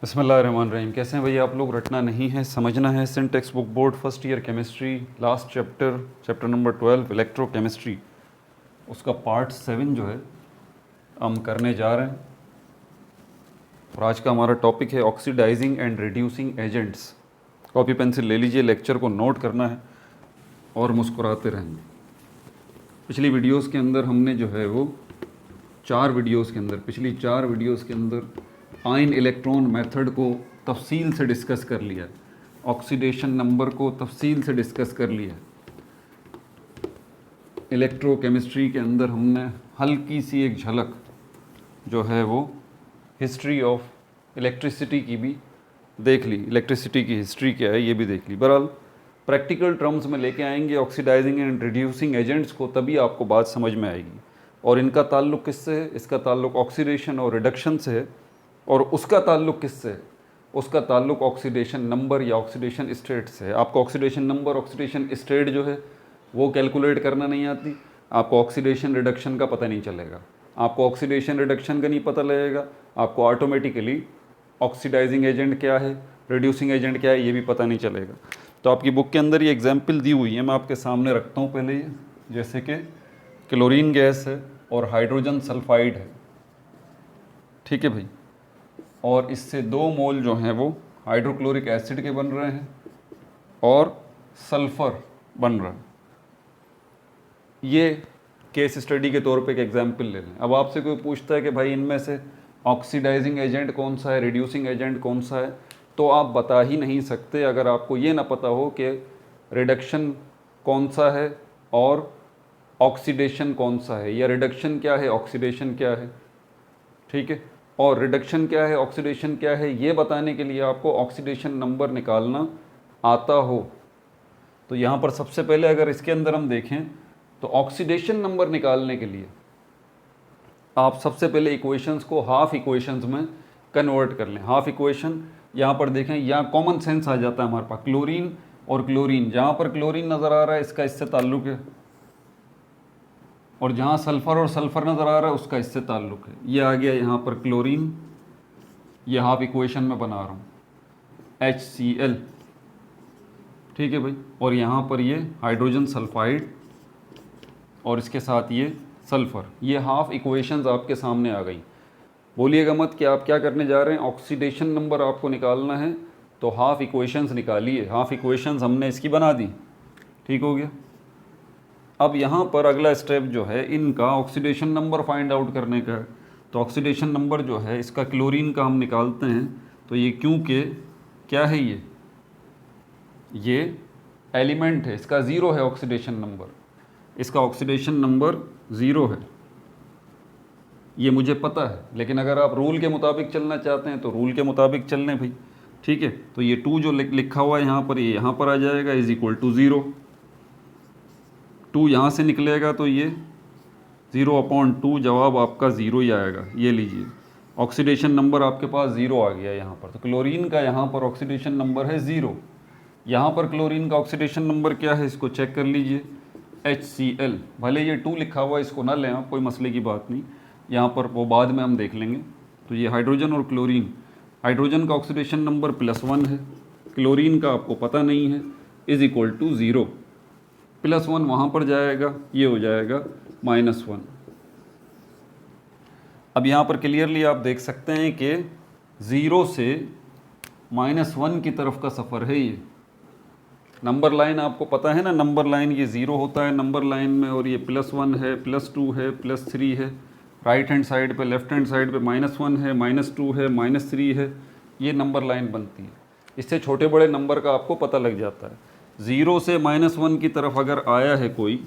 बिस्मिल्लाहिर्रहमानिर्रहीम। कैसे हैं भैया आप लोग? रटना नहीं है, समझना है। Sindh text book board first year chemistry, last chapter number 12 electrochemistry, उसका पार्ट 7 जो है हम करने जा रहे हैं। और आज का हमारा टॉपिक है oxidizing and reducing agents. Copy pencil ले लीजिए, लेक्चर को नोट करना है और मुस्कुराते रहेंगे। पिछली वीडियोस के अंदर हमने जो है वो पिछली चार वीडियोस के अंदर आयन इलेक्ट्रॉन मेथड को तफसील से डिस्कस कर लिया, ऑक्सीडेशन नंबर को तफसील से डिस्कस कर लिया। इलेक्ट्रोकेमिस्ट्री के अंदर हमने हल्की सी एक झलक जो है वो हिस्ट्री ऑफ इलेक्ट्रिसिटी की भी देख ली, इलेक्ट्रिसिटी की हिस्ट्री क्या है ये भी देख ली। बहरहाल प्रैक्टिकल टर्म्स में लेके आएंगे ऑक्सीडाइजिंग एंड रिड्यूसिंग एजेंट्स को, तभी आपको बात समझ में आएगी। और इनका ताल्लुक़ किससे है? इसका ताल्लुक़ ऑक्सीडेशन और रिडक्शन से है। और उसका ताल्लुक़ किससे है? उसका ताल्लुक़ ऑक्सीडेशन नंबर या ऑक्सीडेशन स्टेट से है। आपको ऑक्सीडेशन नंबर, ऑक्सीडेशन स्टेट जो है वो कैलकुलेट करना नहीं आती, आपको ऑक्सीडेशन रिडक्शन का पता नहीं चलेगा। आपको ऑक्सीडेशन रिडक्शन का नहीं पता लगेगा, आपको ऑटोमेटिकली ऑक्सीडाइजिंग एजेंट क्या है, रिड्यूसिंग एजेंट क्या है ये भी पता नहीं चलेगा। तो आपकी बुक के अंदर ये एग्जाम्पल दी हुई है, मैं आपके सामने रखता हूँ पहले ये। जैसे कि क्लोरीन गैस है और हाइड्रोजन सल्फाइड है, ठीक है भाई। और इससे 2 मोल जो हैं वो हाइड्रोक्लोरिक एसिड के बन रहे हैं और सल्फ़र बन रहा है। ये केस स्टडी के तौर पे एक एग्जाम्पल ले लें। अब आपसे कोई पूछता है कि भाई इनमें से ऑक्सीडाइजिंग एजेंट कौन सा है, रिड्यूसिंग एजेंट कौन सा है, तो आप बता ही नहीं सकते अगर आपको ये ना पता हो कि रिडक्शन कौन सा है और ऑक्सीडेशन कौन सा है, या रिडक्शन क्या है, ऑक्सीडेशन क्या है, ठीक है। और रिडक्शन क्या है, ऑक्सीडेशन क्या है, ये बताने के लिए आपको ऑक्सीडेशन नंबर निकालना आता हो। तो यहाँ पर सबसे पहले अगर इसके अंदर हम देखें तो ऑक्सीडेशन नंबर निकालने के लिए आप सबसे पहले इक्वेशंस को हाफ इक्वेशंस में कन्वर्ट कर लें। हाफ इक्वेशन यहाँ पर देखें, यहाँ कॉमन सेंस आ जाता है हमारे पास। क्लोरीन और क्लोरीन, जहाँ पर क्लोरीन नज़र आ रहा है इसका इससे ताल्लुक़ है, और जहाँ सल्फ़र और सल्फ़र नज़र आ रहा है उसका इससे ताल्लुक़ है। ये आ गया यहाँ पर क्लोरीन, ये हाफ इक्वेशन में बना रहा हूँ HCl, ठीक है भाई। और यहाँ पर ये हाइड्रोजन सल्फाइड और इसके साथ ये सल्फ़र। ये हाफ इक्वेशंस आपके सामने आ गई। बोलिएगा मत कि आप क्या करने जा रहे हैं, ऑक्सीडेशन नंबर आपको निकालना है तो हाफ इक्वेशंस निकालिए। हाफ इक्वेशंस हमने इसकी बना दी, ठीक हो गया। अब यहाँ पर अगला स्टेप जो है इनका ऑक्सीडेशन नंबर फाइंड आउट करने का है। तो ऑक्सीडेशन नंबर जो है इसका क्लोरीन का हम निकालते हैं। तो ये क्योंकि क्या है, ये एलिमेंट है, इसका 0 है ऑक्सीडेशन नंबर, इसका ऑक्सीडेशन नंबर 0 है, ये मुझे पता है। लेकिन अगर आप रूल के मुताबिक चलना चाहते हैं तो रूल के मुताबिक चल लें भाई, ठीक है। तो ये 2 जो लिखा हुआ है यहाँ पर, ये यहाँ पर आ जाएगा =0। 2 यहाँ से निकलेगा तो ये 0/2, जवाब आपका 0 ही आएगा। ये लीजिए, ऑक्सीडेशन नंबर आपके पास 0 आ गया यहाँ पर। तो क्लोरीन का यहाँ पर ऑक्सीडेशन नंबर है 0। यहाँ पर क्लोरीन का ऑक्सीडेशन नंबर क्या है, इसको चेक कर लीजिए, HCl। भले ये 2 लिखा हुआ है, इसको ना लें आप, कोई मसले की बात नहीं, यहाँ पर वो बाद में हम देख लेंगे। तो ये हाइड्रोजन और क्लोरीन, हाइड्रोजन का ऑक्सीडेशन नंबर +1 है, क्लोरीन का आपको पता नहीं है, =0। +1 वहाँ पर जाएगा, ये हो जाएगा -1। अब यहाँ पर क्लियरली आप देख सकते हैं कि 0 से -1 की तरफ का सफ़र है ये। नंबर लाइन आपको पता है ना, नंबर लाइन ये 0 होता है नंबर लाइन में, और ये +1 है, +2 है, +3 है, राइट हैंड साइड पे, लेफ्ट हैंड साइड पे -1 है, -2 है, -3 है, ये नंबर लाइन बनती है। इससे छोटे बड़े नंबर का आपको पता लग जाता है। 0 से -1 की तरफ अगर आया है कोई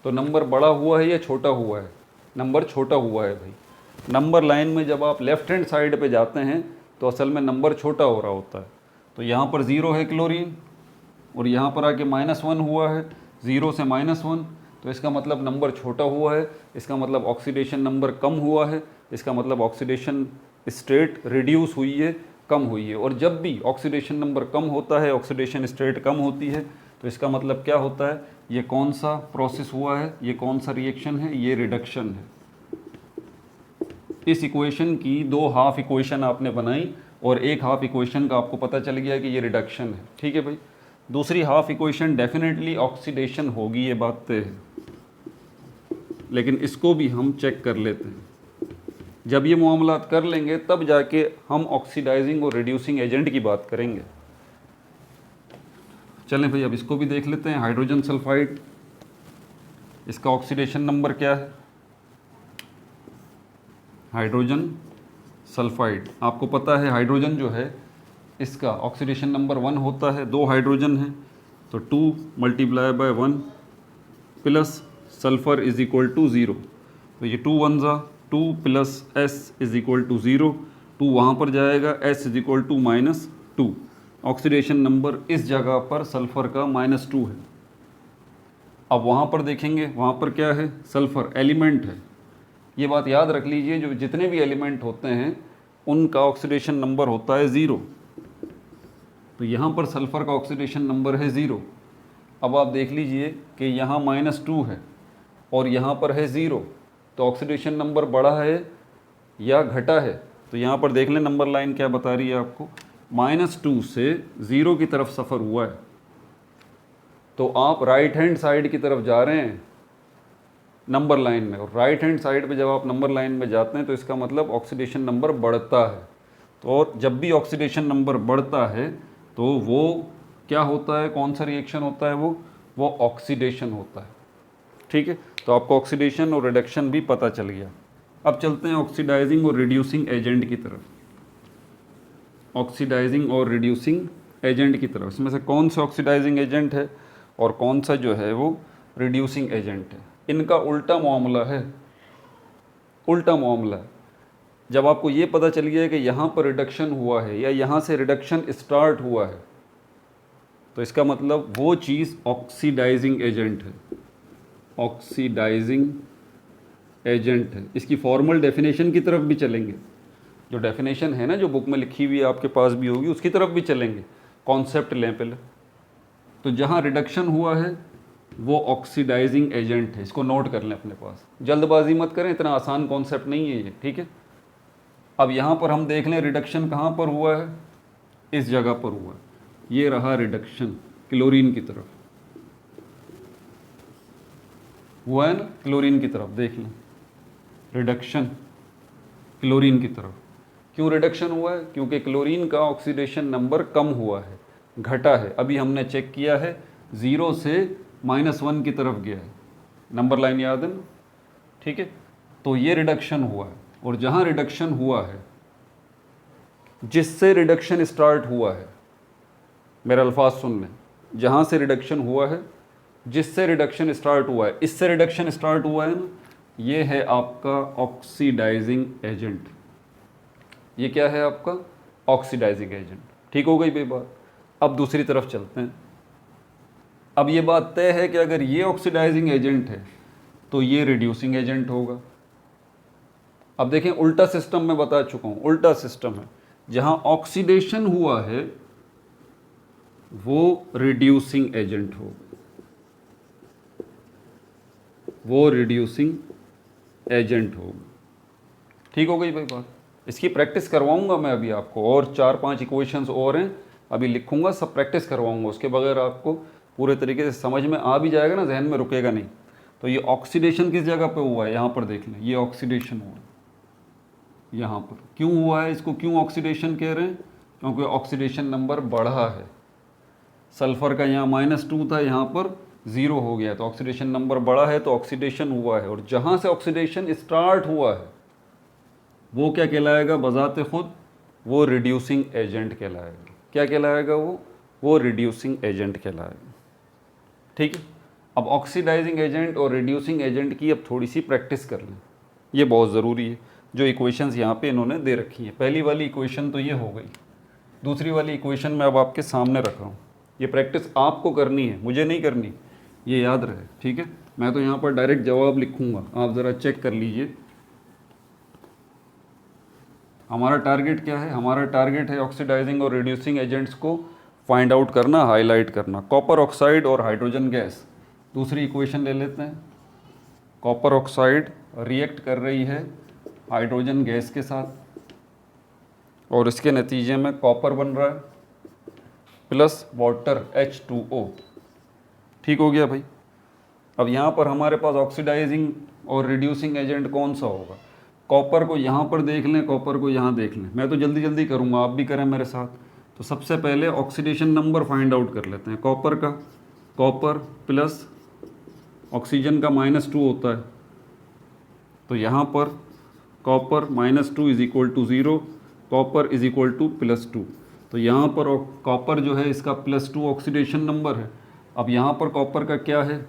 तो नंबर बड़ा हुआ है या छोटा हुआ है? नंबर छोटा हुआ है भाई। नंबर लाइन में जब आप लेफ्ट हैंड साइड पे जाते हैं तो असल में नंबर छोटा हो रहा होता है। तो यहाँ पर 0 है क्लोरीन और यहाँ पर आके -1 हुआ है, 0 से -1, तो इसका मतलब नंबर छोटा हुआ है, इसका मतलब ऑक्सीडेशन नंबर कम हुआ है, इसका मतलब ऑक्सीडेशन स्टेट रिड्यूस हुई है, कम हुई है। और जब भी ऑक्सीडेशन नंबर कम होता है, ऑक्सीडेशन स्टेट कम होती है, तो इसका मतलब क्या होता है, ये कौन सा प्रोसेस हुआ है, ये कौन सा रिएक्शन है, ये रिडक्शन है। इस इक्वेशन की 2 हाफ इक्वेशन आपने बनाई और एक हाफ इक्वेशन का आपको पता चल गया कि ये रिडक्शन है, ठीक है भाई। दूसरी हाफ इक्वेशन डेफिनेटली ऑक्सीडेशन होगी, ये बात तय है, लेकिन इसको भी हम चेक कर लेते हैं। जब ये मामलात कर लेंगे तब जाके हम ऑक्सीडाइजिंग और रिड्यूसिंग एजेंट की बात करेंगे। चलें भाई अब इसको भी देख लेते हैं। हाइड्रोजन सल्फाइड, इसका ऑक्सीडेशन नंबर क्या है? हाइड्रोजन सल्फाइड, आपको पता है हाइड्रोजन जो है इसका ऑक्सीडेशन नंबर 1 होता है, 2 हाइड्रोजन है तो 2 multiply by 1 plus sulphur is equal to 0, तो ये 2 1 ज़ा 2 plus S is equal to 0, 2 वहाँ पर जाएगा, S is equal to -2। Oxidation number इस जगह पर सल्फ़र का -2 है। अब वहाँ पर देखेंगे, वहाँ पर क्या है? सल्फ़र एलिमेंट है। ये बात याद रख लीजिए, जो जितने भी एलिमेंट होते हैं उनका ऑक्सीडेशन नंबर होता है 0। तो यहाँ पर सल्फ़र का ऑक्सीडेशन नंबर है 0। अब आप देख लीजिए कि यहाँ -2 है और यहाँ पर है 0, तो ऑक्सीडेशन नंबर बढ़ा है या घटा है? तो यहाँ पर देख लें नंबर लाइन क्या बता रही है आपको, -2 से 0 की तरफ सफ़र हुआ है। तो आप राइट हैंड साइड की तरफ जा रहे हैं नंबर लाइन में, और राइट हैंड साइड पे जब आप नंबर लाइन में जाते हैं तो इसका मतलब ऑक्सीडेशन नंबर बढ़ता है। तो और जब भी ऑक्सीडेशन नंबर बढ़ता है तो वो क्या होता है, कौन सा रिएक्शन होता है? वो ऑक्सीडेशन होता है, ठीक है। तो आपको ऑक्सीडेशन और रिडक्शन भी पता चल गया। अब चलते हैं ऑक्सीडाइजिंग और रिड्यूसिंग एजेंट की तरफ। ऑक्सीडाइजिंग और रिड्यूसिंग एजेंट की तरफ, इसमें से कौन सा ऑक्सीडाइजिंग एजेंट है और कौन सा जो है वो रिड्यूसिंग एजेंट है? इनका उल्टा मामला है, उल्टा मामला है। जब आपको ये पता चल गया है कि यहाँ पर रिडक्शन हुआ है या यहाँ से रिडक्शन स्टार्ट हुआ है, तो इसका मतलब वो चीज़ ऑक्सीडाइजिंग एजेंट है, ऑक्सीडाइजिंग एजेंट है। इसकी फॉर्मल डेफिनेशन की तरफ भी चलेंगे, जो डेफिनेशन है ना जो बुक में लिखी हुई है आपके पास भी होगी, उसकी तरफ भी चलेंगे। कॉन्सेप्ट लें पहले। तो जहाँ रिडक्शन हुआ है वो ऑक्सीडाइजिंग एजेंट है, इसको नोट कर लें अपने पास, जल्दबाजी मत करें, इतना आसान कॉन्सेप्ट नहीं है ये, ठीक है। अब यहाँ पर हम देख लें रिडक्शन कहाँ पर हुआ है, इस जगह पर हुआ है, ये रहा रिडक्शन क्लोरीन की तरफ हुआ है ना, क्लोरीन की तरफ देख लें, रिडक्शन क्लोरीन की तरफ। क्यों रिडक्शन हुआ है? क्योंकि क्लोरीन का ऑक्सीडेशन नंबर कम हुआ है, घटा है। अभी हमने चेक किया है 0 से -1 की तरफ गया है, नंबर लाइन याद है ना, ठीक है। तो ये रिडक्शन हुआ है, और जहाँ रिडक्शन हुआ है, जिससे रिडक्शन स्टार्ट हुआ है, मेरा अल्फाज सुन लें, जहाँ से रिडक्शन हुआ है, जिससे रिडक्शन स्टार्ट हुआ है, इससे रिडक्शन स्टार्ट हुआ है ना, ये है आपका ऑक्सीडाइजिंग एजेंट। ये क्या है आपका? Oxidizing agent. ठीक हो गई भाई बात। अब दूसरी तरफ चलते हैं। अब ये बात तय है कि अगर ये ऑक्सीडाइजिंग एजेंट है तो ये रिड्यूसिंग एजेंट होगा। अब देखें उल्टा सिस्टम मैं बता चुका हूँ, उल्टा सिस्टम है। जहाँ ऑक्सीडेशन हुआ है वो रिड्यूसिंग एजेंट होगा, वो रिड्यूसिंग एजेंट होगा। ठीक हो गई भाई बात। इसकी प्रैक्टिस करवाऊंगा मैं अभी आपको, और 4-5 इक्वेशंस और हैं अभी लिखूंगा, सब प्रैक्टिस करवाऊंगा। उसके बगैर आपको पूरे तरीके से समझ में आ भी जाएगा ना, जहन में रुकेगा नहीं। तो ये ऑक्सीडेशन किस जगह पे हुआ है? यहाँ पर देख लें, ये ऑक्सीडेशन हुआ यहाँ पर। क्यों हुआ है? इसको क्यों ऑक्सीडेशन कह रहे हैं? क्योंकि ऑक्सीडेशन नंबर बढ़ा है। सल्फर का यहाँ -2 था, यहाँ पर 0 हो गया, तो ऑक्सीडेशन नंबर बढ़ा है, तो ऑक्सीडेशन हुआ है। और जहाँ से ऑक्सीडेशन स्टार्ट हुआ है वो क्या कहलाएगा? बजाते खुद वो रिड्यूसिंग एजेंट कहलाएगा। क्या कहलाएगा? वो रिड्यूसिंग एजेंट कहलाएगा। ठीक है। अब ऑक्सीडाइजिंग एजेंट और रिड्यूसिंग एजेंट की अब थोड़ी सी प्रैक्टिस कर लें, ये बहुत ज़रूरी है। जो इक्वेशंस यहाँ पे इन्होंने दे रखी हैं, पहली वाली इक्वेशन तो ये हो गई, दूसरी वाली इक्वेशन मैं अब आपके सामने रखा हूँ। ये प्रैक्टिस आपको करनी है, मुझे नहीं करनी, ये याद रहे। ठीक है। मैं तो यहाँ पर डायरेक्ट जवाब लिखूँगा, आप ज़रा चेक कर लीजिए। हमारा टारगेट क्या है? हमारा टारगेट है ऑक्सीडाइजिंग और रिड्यूसिंग एजेंट्स को फाइंड आउट करना, हाईलाइट करना। कॉपर ऑक्साइड और हाइड्रोजन गैस, दूसरी इक्वेशन ले लेते हैं। कॉपर ऑक्साइड रिएक्ट कर रही है हाइड्रोजन गैस के साथ, और इसके नतीजे में कॉपर बन रहा है प्लस वाटर H2O। ठीक हो गया भाई। अब यहाँ पर हमारे पास ऑक्सीडाइजिंग और रिड्यूसिंग एजेंट कौन सा होगा? कॉपर को यहाँ पर देख लें, कॉपर को यहाँ देख लें। मैं तो जल्दी जल्दी करूँगा, आप भी करें मेरे साथ। तो सबसे पहले ऑक्सीडेशन नंबर फाइंड आउट कर लेते हैं कॉपर का। कॉपर प्लस ऑक्सीजन का -2 होता है, तो यहाँ पर copper -2 is equal to 0, copper is equal to +2। तो यहाँ पर कॉपर जो है इसका +2 ऑक्सीडेशन नंबर है। अब यहाँ पर कॉपर का क्या है?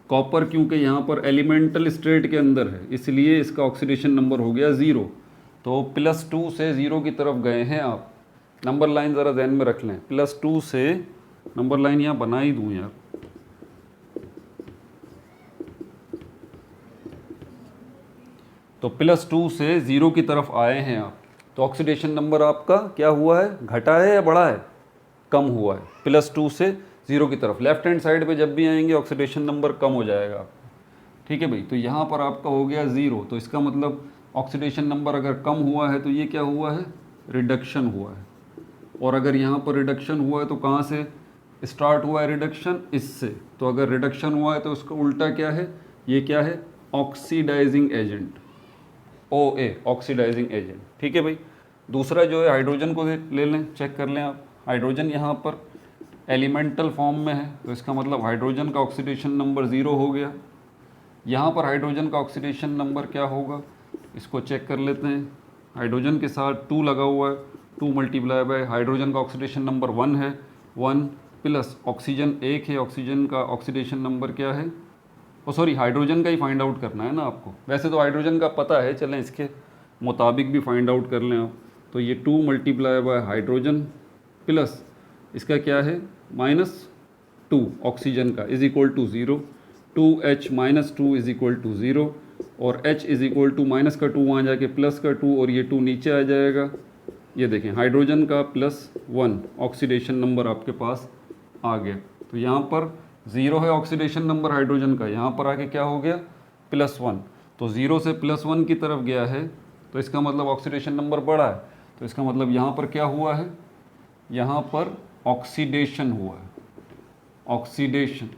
कॉपर क्योंकि यहाँ पर एलिमेंटल स्टेट के अंदर है, इसलिए इसका ऑक्सीडेशन नंबर हो गया 0। तो +2 से 0 की तरफ गए हैं आप। नंबर लाइन ज़रा ध्यान में रख लें, +2 से नंबर लाइन यहाँ बना ही दूँ यार। तो +2 से 0 की तरफ आए हैं आप, तो ऑक्सीडेशन नंबर आपका क्या हुआ है? घटा है या बढ़ा है? कम हुआ है। +2 से 0 की तरफ लेफ्ट हैंड साइड पे जब भी आएंगे ऑक्सीडेशन नंबर कम हो जाएगा आपका। ठीक है भाई। तो यहाँ पर आपका हो गया 0, तो इसका मतलब ऑक्सीडेशन नंबर अगर कम हुआ है तो ये क्या हुआ है? रिडक्शन हुआ है। और अगर यहाँ पर रिडक्शन हुआ है तो कहाँ से स्टार्ट हुआ है रिडक्शन? इससे। तो अगर रिडक्शन हुआ है तो उसका उल्टा क्या है? ये क्या है? Oxidizing agent, OA, oxidizing agent. ठीक है भाई। दूसरा जो है हाइड्रोजन को ले लें, चेक कर लें आप। हाइड्रोजन यहाँ पर एलिमेंटल फॉर्म में है, तो इसका मतलब हाइड्रोजन का ऑक्सीडेशन नंबर 0 हो गया। यहाँ पर हाइड्रोजन का ऑक्सीडेशन नंबर क्या होगा? इसको चेक कर लेते हैं। हाइड्रोजन के साथ 2 लगा हुआ है, 2 मल्टीप्लाई बाय हाइड्रोजन का ऑक्सीडेशन नंबर 1 है, 1 प्लस ऑक्सीजन 1 है, ऑक्सीजन का ऑक्सीडेशन नंबर क्या है? सॉरी, हाइड्रोजन का ही फाइंड आउट करना है ना आपको। वैसे तो हाइड्रोजन का पता है, चलें इसके मुताबिक भी फाइंड आउट कर लें आप। तो ये 2 मल्टीप्लाई बाय हाइड्रोजन प्लस इसका क्या है? -2 ऑक्सीजन का is equal to 0, 2H -2 is equal to 0, और H is equal to minus का 2 वहाँ जाके प्लस का 2, और ये 2 नीचे आ जाएगा। ये देखें हाइड्रोजन का +1 ऑक्सीडेशन नंबर आपके पास आ गया। तो यहाँ पर 0 है ऑक्सीडेशन नंबर हाइड्रोजन का, यहाँ पर आके क्या हो गया? +1। तो 0 से +1 की तरफ गया है, तो इसका मतलब ऑक्सीडेशन नंबर बढ़ा है। तो इसका मतलब यहाँ पर क्या हुआ है? यहाँ पर ऑक्सीडेशन हुआ है, ऑक्सीडेशन।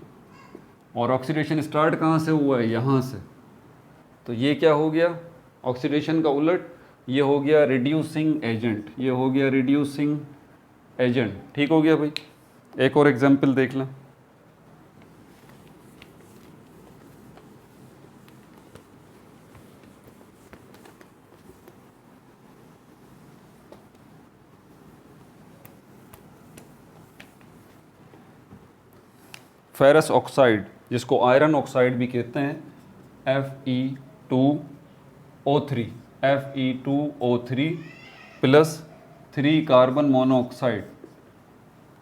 और ऑक्सीडेशन स्टार्ट कहाँ से हुआ है? यहाँ से। तो ये क्या हो गया? ऑक्सीडेशन का उलट ये हो गया रिड्यूसिंग एजेंट, ये हो गया रिड्यूसिंग एजेंट। ठीक हो गया भाई। एक और एग्जाम्पल देख लें। फेरस ऑक्साइड, जिसको आयरन ऑक्साइड भी कहते हैं, Fe2O3, Fe2O3 plus 3 carbon monoxide.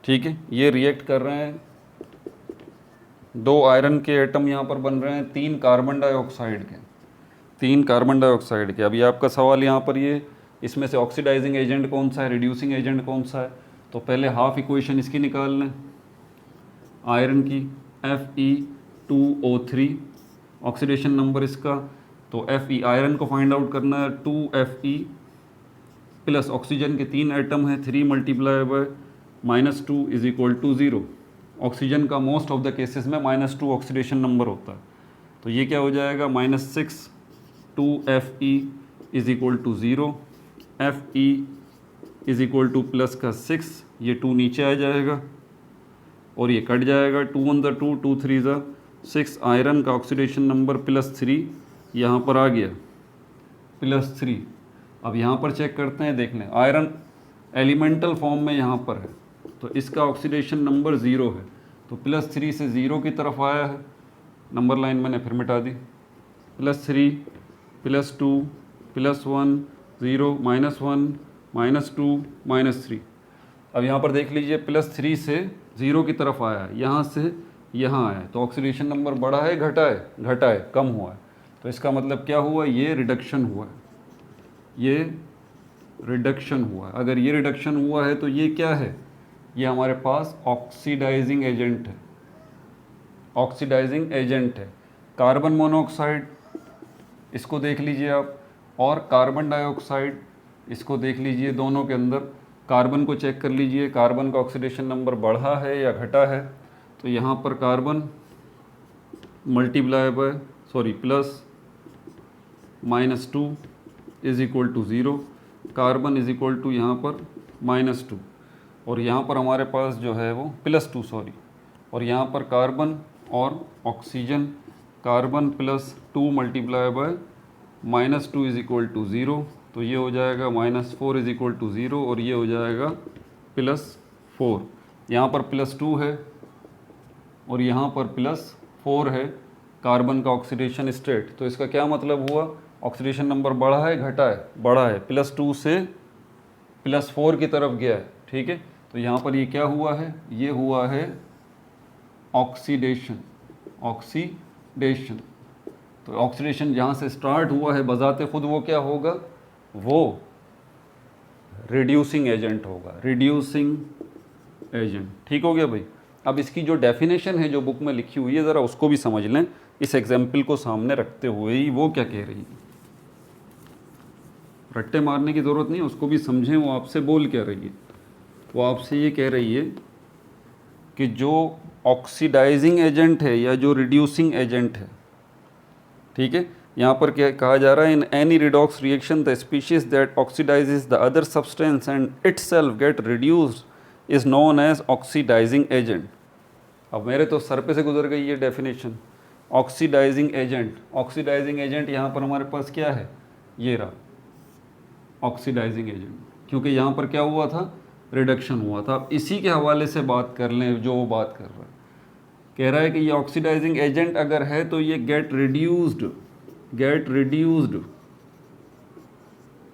ठीक है, ये रिएक्ट कर रहे हैं, 2 आयरन के एटम यहाँ पर बन रहे हैं 3 कार्बन डाइऑक्साइड के, 3 कार्बन डाइऑक्साइड के। अभी आपका सवाल यहाँ पर ये, इसमें से ऑक्सीडाइजिंग एजेंट कौन सा है, रिड्यूसिंग एजेंट कौन सा है? तो पहले हाफ इक्वेशन इसकी निकाल लें, आयरन की, Fe2O3 ऑक्सीडेशन नंबर इसका। तो Fe आयरन को फाइंड आउट करना है, 2Fe प्लस ऑक्सीजन के 3 एटम है, 3 multiply by -2 is equal to 0। Oxygen का मोस्ट ऑफ द केसेस में -2 ऑक्सीडेशन नंबर होता है। तो ये क्या हो जाएगा? -6, 2Fe is equal to 0, Fe is equal to plus का 6, ये 2 नीचे आ जाएगा और ये कट जाएगा, 2 1 ज़ा 2, 2 3 ज़ा 6। आयरन का ऑक्सीडेशन नंबर +3 यहाँ पर आ गया, +3। अब यहाँ पर चेक करते हैं, देख लें आयरन एलिमेंटल फॉर्म में यहाँ पर है, तो इसका ऑक्सीडेशन नंबर 0 है। तो +3 से 0 की तरफ आया है, नंबर लाइन मैंने फिर मिटा दी, +3 +2 +1 0 -1 -2 -3। अब यहाँ पर देख लीजिए, +3 से 0 की तरफ आया है, यहाँ से यहाँ आया है, तो ऑक्सीडेशन नंबर बढ़ा है घटा है? घटा है, कम हुआ है। तो इसका मतलब क्या हुआ? ये रिडक्शन हुआ है, ये रिडक्शन हुआ है। अगर ये रिडक्शन हुआ है तो ये क्या है? ये हमारे पास ऑक्सीडाइजिंग एजेंट है, ऑक्सीडाइजिंग एजेंट है। कार्बन मोनोऑक्साइड, इसको देख लीजिए आप, और कार्बन डाइऑक्साइड इसको देख लीजिए, दोनों के अंदर कार्बन को चेक कर लीजिए, कार्बन का ऑक्सीडेशन नंबर बढ़ा है या घटा है। तो यहाँ पर carbon multiply by plus -2 is equal to 0, carbon is equal to यहाँ पर -2, और यहाँ पर हमारे पास जो है वो +2 और यहाँ पर कार्बन और oxygen, carbon +2 multiply by -2 is equal to 0, तो ये हो जाएगा -4 इज इक्वल टू 0 और ये हो जाएगा +4। यहाँ पर +2 है और यहाँ पर +4 है कार्बन का ऑक्सीडेशन स्टेट। तो इसका क्या मतलब हुआ, ऑक्सीडेशन नंबर बढ़ा है घटा है, बढ़ा है, +2 से +4 की तरफ गया है। ठीक है, तो यहाँ पर ये क्या हुआ है, ये हुआ है ऑक्सीडेशन। ऑक्सीडेशन, तो ऑक्सीडेशन जहाँ से स्टार्ट हुआ है बजाते खुद वो क्या होगा, वो रिड्यूसिंग एजेंट होगा, रिड्यूसिंग एजेंट। ठीक हो गया भाई। अब इसकी जो डेफिनेशन है जो बुक में लिखी हुई है ज़रा उसको भी समझ लें, इस एग्जाम्पल को सामने रखते हुए ही वो क्या कह रही है। रट्टे मारने की ज़रूरत नहीं है, उसको भी समझें वो आपसे बोल क्या रही है। वो आपसे ये कह रही है कि जो ऑक्सीडाइजिंग एजेंट है या जो रिड्यूसिंग एजेंट है, ठीक है, यहाँ पर क्या कहा जा रहा है, in any redox reaction the species that oxidizes the other substance and itself get reduced is known as oxidizing agent. अब मेरे तो सर पे से गुजर गई ये definition, oxidizing agent. Oxidizing agent यहाँ पर हमारे पास क्या है, ये रहा ऑक्सीडाइजिंग एजेंट, क्योंकि यहाँ पर क्या हुआ था, रिडक्शन हुआ था। अब इसी के हवाले से बात कर लें जो वो बात कर रहा है, कह रहा है कि ये ऑक्सीडाइजिंग एजेंट अगर है तो ये गेट रिड्यूस्ड,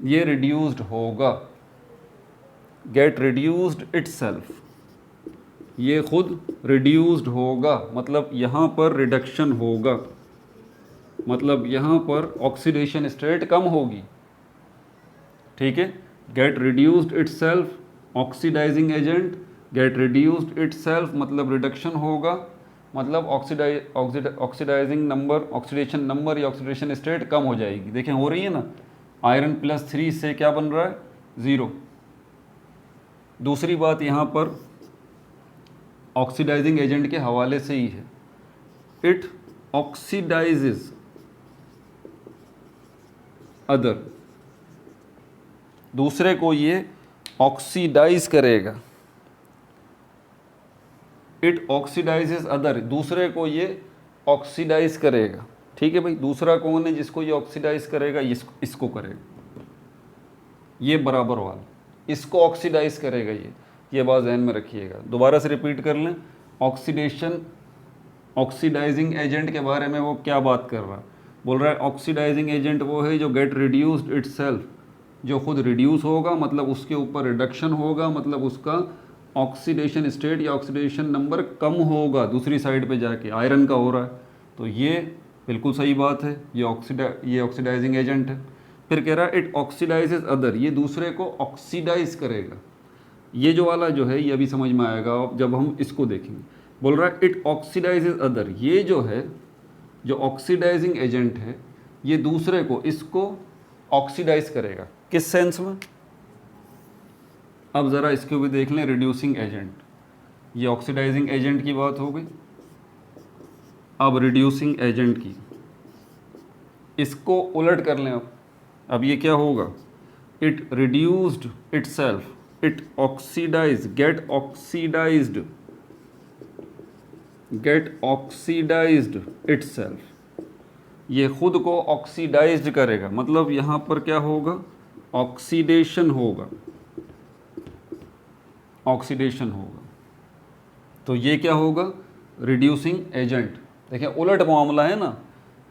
ये रिड्यूस्ड होगा, गेट रिड्यूस्ड इटसेल्फ, ये खुद रिड्यूस्ड होगा, मतलब यहाँ पर रिडक्शन होगा, मतलब यहाँ पर ऑक्सीडेशन स्टेट कम होगी। ठीक है, get reduced itself, oxidizing agent get reduced itself मतलब रिडक्शन होगा, मतलब ऑक्सीडाइजिंग नंबर, ऑक्सीडेशन नंबर या ऑक्सीडेशन स्टेट कम हो जाएगी। देखें हो रही है ना, आयरन +3 से क्या बन रहा है, 0। दूसरी बात यहाँ पर ऑक्सीडाइजिंग एजेंट के हवाले से ही है, इट ऑक्सीडाइजेज अदर, दूसरे को ये ऑक्सीडाइज करेगा, इट ऑक्सीडाइजेज अदर, दूसरे को ये ऑक्सीडाइज करेगा। ठीक है भाई, दूसरा कौन है जिसको ये ऑक्सीडाइज करेगा, इसको करेगा, ये बराबर वाला इसको ऑक्सीडाइज करेगा, ये बात ध्यान में रखिएगा। दोबारा से रिपीट कर लें, ऑक्सीडेशन, ऑक्सीडाइजिंग एजेंट के बारे में वो क्या बात कर रहा है, बोल रहा है ऑक्सीडाइजिंग एजेंट वो है जो गेट रिड्यूस्ड इटसेल्फ, जो खुद रिड्यूस होगा, मतलब उसके ऊपर रिडक्शन होगा, मतलब उसका ऑक्सीडेशन स्टेट या ऑक्सीडेशन नंबर कम होगा दूसरी साइड पे जाके, आयरन का हो रहा है। तो ये बिल्कुल सही बात है, ये ऑक्सीडाइजिंग एजेंट है। फिर कह रहा है इट ऑक्सीडाइजेज अदर, ये दूसरे को ऑक्सीडाइज करेगा। ये जो वाला जो है ये अभी समझ में आएगा जब हम इसको देखेंगे। बोल रहा है इट ऑक्सीडाइजेज अदर, ये जो है जो ऑक्सीडाइजिंग एजेंट है ये दूसरे को, इसको ऑक्सीडाइज करेगा। किस सेंस में, अब ज़रा इसको भी देख लें, रिड्यूसिंग एजेंट, ये ऑक्सीडाइजिंग एजेंट की बात हो गई, अब रिड्यूसिंग एजेंट की, इसको उलट कर लें। अब ये क्या होगा, it reduced itself, it oxidize, get oxidized itself, ये खुद को ऑक्सीडाइज्ड करेगा, मतलब यहाँ पर क्या होगा, ऑक्सीडेशन होगा, ऑक्सीडेशन होगा। तो ये क्या होगा, रिड्यूसिंग एजेंट। देखिए उलट मामला है ना,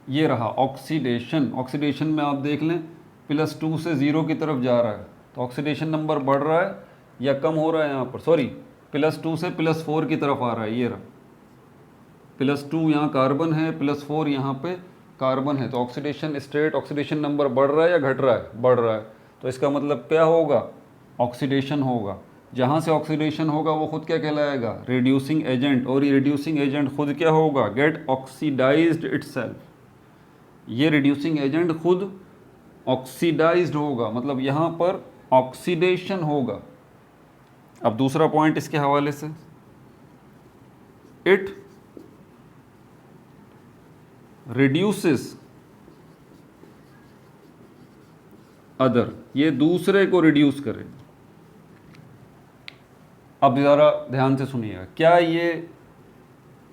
ये रहा ऑक्सीडेशन। ऑक्सीडेशन में आप देख लें +2 से 0 की तरफ जा रहा है, तो ऑक्सीडेशन नंबर बढ़ रहा है या कम हो रहा है, यहाँ पर +2 से +4 की तरफ आ रहा है, ये रहा +2 यहाँ कार्बन है, +4 यहाँ पे कार्बन है, तो ऑक्सीडेशन स्टेट, ऑक्सीडेशन नंबर बढ़ रहा है या घट रहा है, बढ़ रहा है। तो इसका मतलब क्या होगा, ऑक्सीडेशन होगा। जहाँ से ऑक्सीडेशन होगा वो खुद क्या कहलाएगा, रिड्यूसिंग एजेंट, और ये रिड्यूसिंग एजेंट खुद क्या होगा, गेट ऑक्सीडाइज्ड इटसेल्फ, ये रिड्यूसिंग एजेंट खुद ऑक्सीडाइज्ड होगा, मतलब यहाँ पर ऑक्सीडेशन होगा। अब दूसरा पॉइंट इसके हवाले से, इट रिड्यूसेस अदर, ये दूसरे को रिड्यूस करे। अब ज़रा ध्यान से सुनिएगा, क्या ये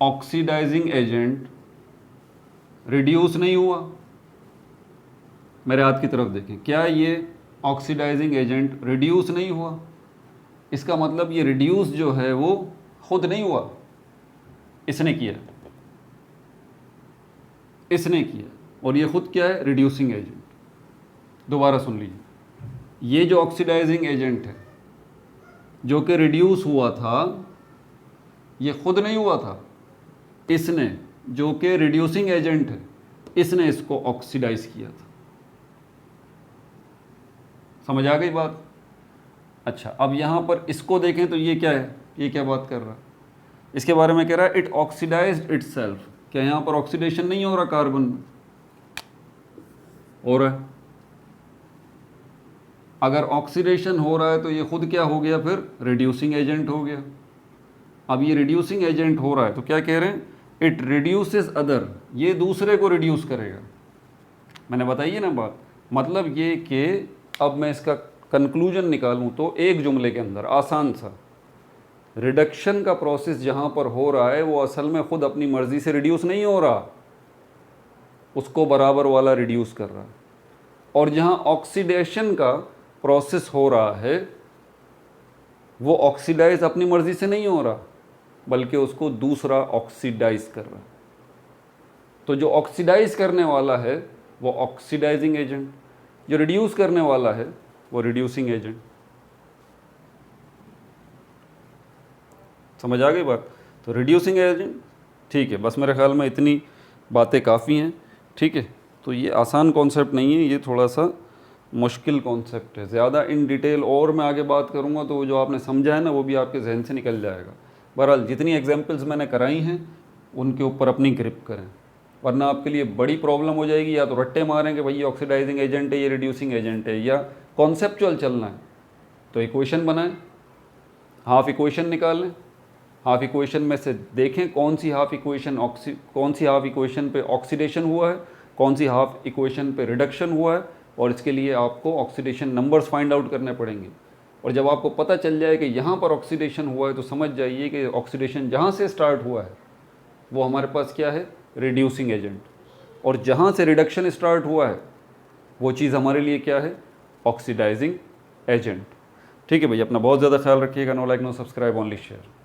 ऑक्सीडाइजिंग एजेंट रिड्यूस नहीं हुआ? मेरे हाथ की तरफ देखें, क्या ये ऑक्सीडाइजिंग एजेंट रिड्यूस नहीं हुआ? इसका मतलब ये रिड्यूस जो है वो खुद नहीं हुआ, इसने किया, इसने किया, और ये खुद क्या है? Reducing agent. दोबारा सुन लीजिए, ये जो ऑक्सीडाइजिंग एजेंट है जो कि रिड्यूस हुआ था, ये खुद नहीं हुआ था, इसने, जो कि रिड्यूसिंग एजेंट है, इसने इसको ऑक्सीडाइज किया था। समझ आ गई बात? अच्छा, अब यहाँ पर इसको देखें तो ये क्या है? ये क्या बात कर रहा है? इसके बारे में कह रहा है इट ऑक्सीडाइज्ड इटसेल्फ। क्या यहाँ पर ऑक्सीडेशन नहीं हो रहा? कार्बन में हो रहा है। अगर ऑक्सीडेशन हो रहा है तो ये खुद क्या हो गया? फिर रिड्यूसिंग एजेंट हो गया। अब ये रिड्यूसिंग एजेंट हो रहा है तो क्या कह रहे हैं? इट रिड्यूसेस अदर, ये दूसरे को रिड्यूस करेगा। मैंने बताइए ना बात, मतलब ये कि अब मैं इसका कंक्लूजन निकालूं तो एक जुमले के अंदर आसान सा, रिडक्शन का प्रोसेस जहां पर हो रहा है वो असल में खुद अपनी मर्जी से रिड्यूस नहीं हो रहा, उसको बराबर वाला रिड्यूस कर रहा है। और जहां ऑक्सीडेशन का प्रोसेस हो रहा है वो ऑक्सीडाइज अपनी मर्जी से नहीं हो रहा, बल्कि उसको दूसरा ऑक्सीडाइज कर रहा है। तो जो ऑक्सीडाइज करने वाला है वो ऑक्सीडाइजिंग एजेंट, जो रिड्यूस करने वाला है वो रिड्यूसिंग एजेंट। समझ आ गई बात? तो रिड्यूसिंग एजेंट, ठीक है, बस मेरे ख्याल में इतनी बातें काफ़ी हैं। ठीक है, तो ये आसान कॉन्सेप्ट नहीं है, ये थोड़ा सा मुश्किल कॉन्सेप्ट है। ज़्यादा इन डिटेल और मैं आगे बात करूँगा तो जो आपने समझा है ना वो भी आपके जहन से निकल जाएगा। बहरहाल जितनी एग्जांपल्स मैंने कराई हैं उनके ऊपर अपनी ग्रिप करें, वरना आपके लिए बड़ी प्रॉब्लम हो जाएगी। या तो रट्टे मारेंगे भाई ये ऑक्सीडाइजिंग एजेंट है, ये रिड्यूसिंग एजेंट है, या कॉन्सेप्चुअल चलना है तो इक्वेशन बनाएं, हाफ इक्वेशन निकाल लें, हाफ इक्वेशन में से देखें कौन सी हाफ इक्वेशन पे ऑक्सीडेशन हुआ है, कौन सी हाफ इक्वेशन पे रिडक्शन हुआ है, और इसके लिए आपको ऑक्सीडेशन नंबर्स फाइंड आउट करने पड़ेंगे। और जब आपको पता चल जाए कि यहाँ पर ऑक्सीडेशन हुआ है तो समझ जाइए कि ऑक्सीडेशन जहाँ से स्टार्ट हुआ है वो हमारे पास क्या है? Reducing agent. और जहाँ से रिडक्शन स्टार्ट हुआ है वो चीज़ हमारे लिए क्या है? Oxidizing agent. ठीक है भाई, अपना बहुत ज़्यादा ख्याल रखिएगा। No like no subscribe, only share.